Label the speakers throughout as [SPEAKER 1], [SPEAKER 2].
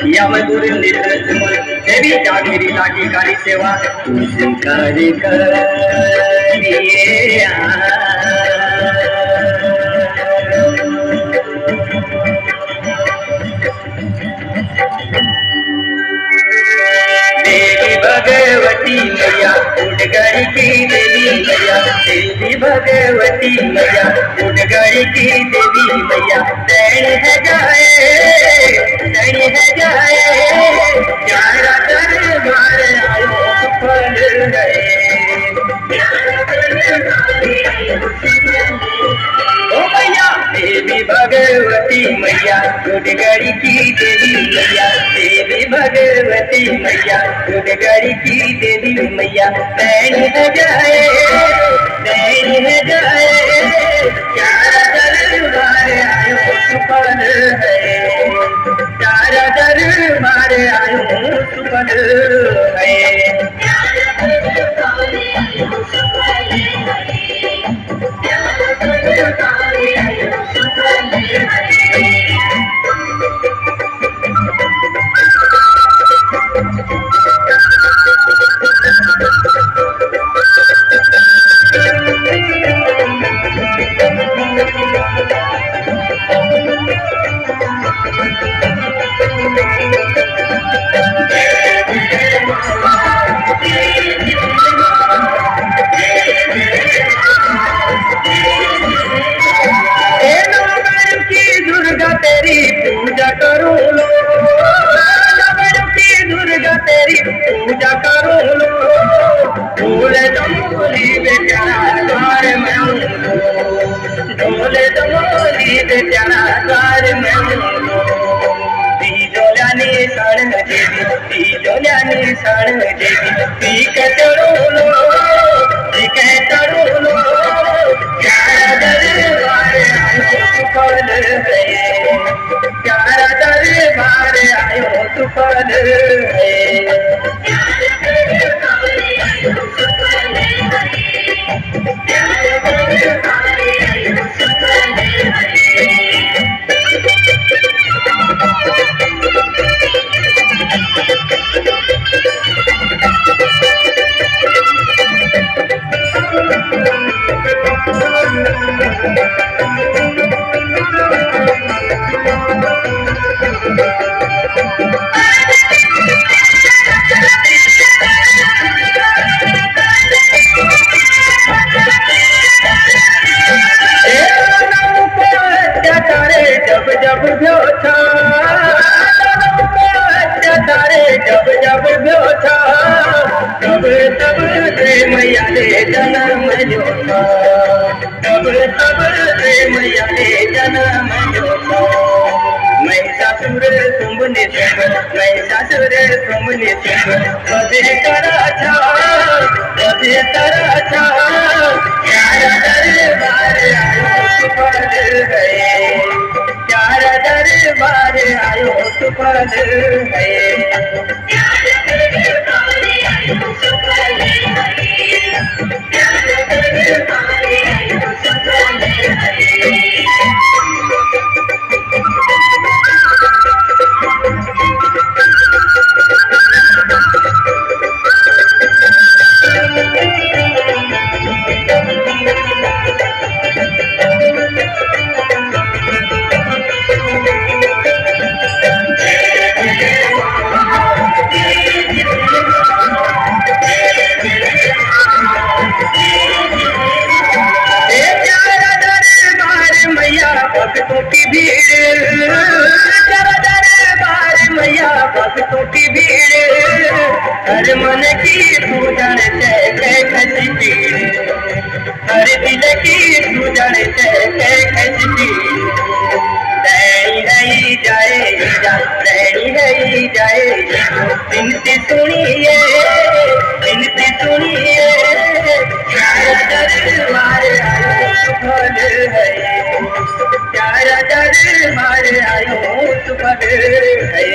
[SPEAKER 1] यमदुर निर्मल देवी जागीरी लागी कारी सेवा शंकर करिए देवी भगवती मैया उड़गड़ी की देवी मैया देवी भगवती मैया उड़गड़ी की देवी मैया दैन है जाए प्यारा दरबार आयो फल गए ओ मैया देवी भगवती मैया उड़गड़ी की देवी मैया देवी भगवती मैया उड़गड़ी की देवी मैया दैन है जाए प्यारा दरबार आयो सुपल है प्यारा दरबार आयो सुपल है तेरी पूजा करूं लो की दुर्गा तेरी पूजा करूं लो ढोले दमोली बेचारा द्वार में ढोले दमोली बेचारा द्वार में तीजोल्यानी सण देवी पीक चढ़ो लो प्यारा दरबार आयो सुफल है प्यारा दरबार आयो सुफल है जब ब्योथा जब ब्योथा तब रे मैया रे जन्म जोथा तब रे मैया रे जन्म जोथा महिषासुर सुम्भने बधे करा था प्यारा दरबार आयो सुफल है प्यारा दरबार आयो सुफल है भक्तों की भीड़ दरबार मैया भक्तों की भीड़ हर मन की पूजन कैसी भीड़ हर दिल की पूजन कैसी रही जाए विनती सुनिए प्यारा दरबार आयो सुफल है प्यारा दरबार आयो सुफल है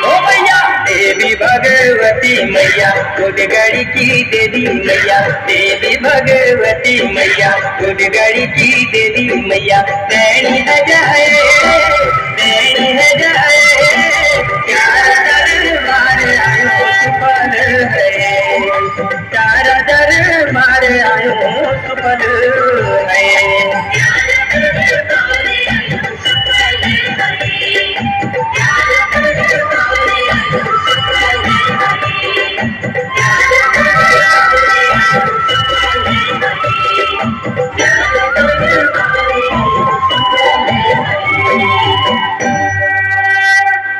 [SPEAKER 1] ओ भैया देवी भगवती भगवती मैया गुडगड़ी की देवी मैया देवी भगवती मैया गुडगड़ी की देवी मैया नैनी है जाए नैनी है जाए चार दरबार पर है चार